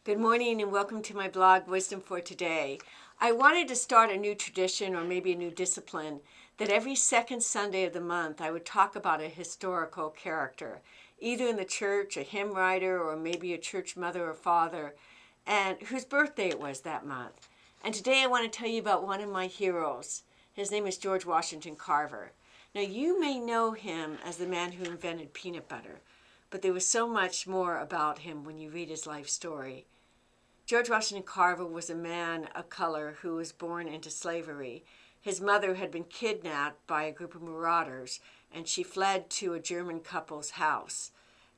Good morning and welcome to my blog, Wisdom for Today. I wanted to start a new tradition or maybe a new discipline that every second Sunday of the month I would talk about a historical character, either in the church, a hymn writer, or maybe a church mother or father, and whose birthday it was that month. And today I want to tell you about one of my heroes. His name is George Washington Carver. Now you may know him as the man who invented peanut butter, but there was so much more about him when you read his life story. George Washington Carver was a man of color who was born into slavery. His mother had been kidnapped by a group of marauders, and she fled to a German couple's house.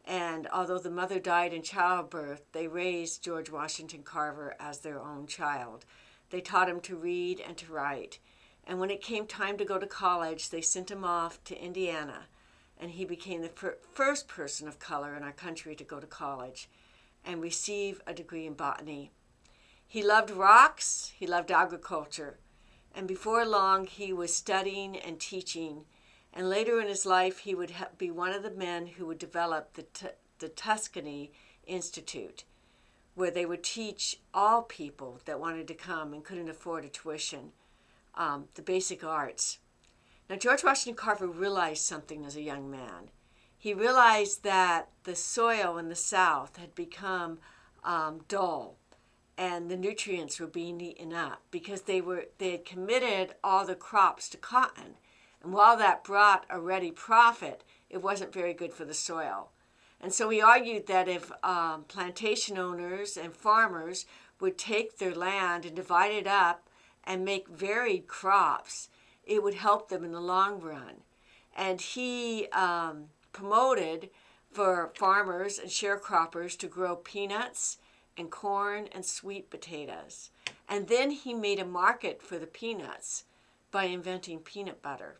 And although the mother died in childbirth, they raised George Washington Carver as their own child. They taught him to read and to write. And when it came time to go to college, they sent him off to Indiana, and he became the first person of color in our country to go to college and receive a degree in botany. He loved rocks, he loved agriculture, and before long he was studying and teaching, and later in his life he would be one of the men who would develop the Tuscany Institute, where they would teach all people that wanted to come and couldn't afford a tuition, the basic arts. Now George Washington Carver realized something as a young man. He realized that the soil in the South had become dull, and the nutrients were being eaten up because they had committed all the crops to cotton. And while that brought a ready profit, it wasn't very good for the soil. And so he argued that if plantation owners and farmers would take their land and divide it up and make varied crops, it would help them in the long run. And he promoted for farmers and sharecroppers to grow peanuts and corn and sweet potatoes. And then he made a market for the peanuts by inventing peanut butter.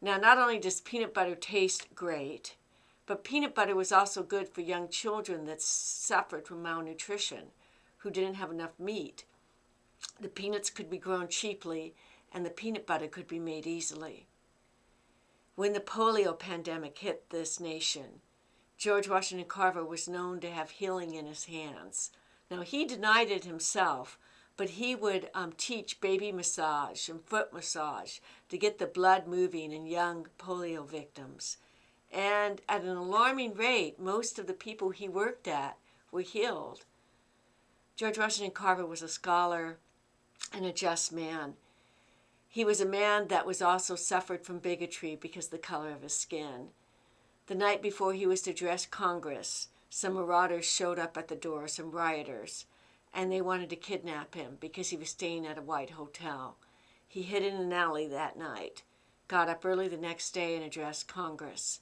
Now, not only does peanut butter taste great, but peanut butter was also good for young children that suffered from malnutrition, who didn't have enough meat. The peanuts could be grown cheaply, and the peanut butter could be made easily. When the polio pandemic hit this nation, George Washington Carver was known to have healing in his hands. Now, he denied it himself, but he would teach baby massage and foot massage to get the blood moving in young polio victims. And at an alarming rate, most of the people he worked at were healed. George Washington Carver was a scholar and a just man. He was a man that was also suffered from bigotry because of the color of his skin. The night before he was to address Congress, some marauders showed up at the door, some rioters, and they wanted to kidnap him because he was staying at a white hotel. He hid in an alley that night, got up early the next day and addressed Congress.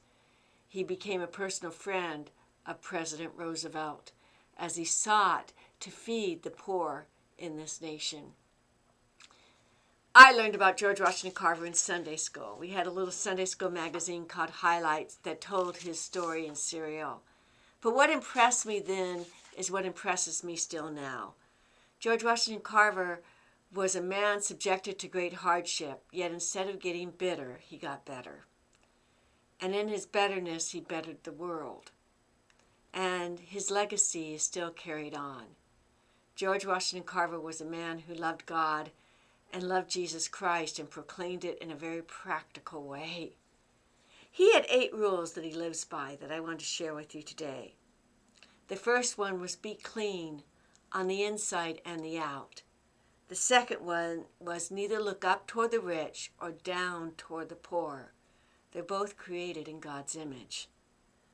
He became a personal friend of President Roosevelt as he sought to feed the poor in this nation. I learned about George Washington Carver in Sunday school. We had a little Sunday school magazine called Highlights that told his story in serial. But what impressed me then is what impresses me still now. George Washington Carver was a man subjected to great hardship, yet instead of getting bitter, he got better. And in his betterness, he bettered the world. And his legacy is still carried on. George Washington Carver was a man who loved God and loved Jesus Christ and proclaimed it in a very practical way. He had 8 rules that he lives by that I want to share with you today. The first one was be clean on the inside and the out. The second one was neither look up toward the rich or down toward the poor. They're both created in God's image.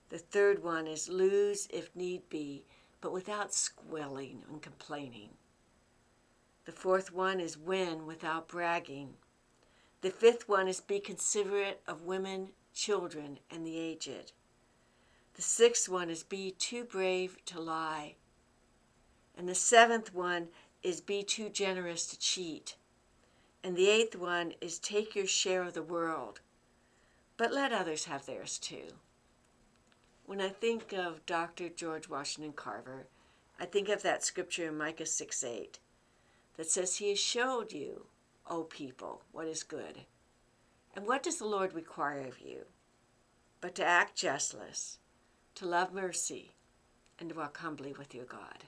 The third one is lose if need be, but without squealing and complaining. The fourth one is win without bragging. The fifth one is be considerate of women, children, and the aged. The sixth one is be too brave to lie. And the seventh one is be too generous to cheat. And the eighth one is take your share of the world, but let others have theirs too. When I think of Dr. George Washington Carver, I think of that scripture in Micah 6:8 that says, He has showed you, O people, what is good. And what does the Lord require of you? But to act justice, to love mercy, and to walk humbly with your God.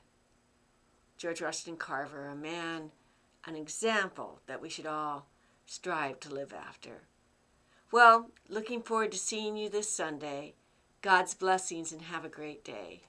George Washington Carver, a man, an example that we should all strive to live after. Well, looking forward to seeing you this Sunday. God's blessings and have a great day.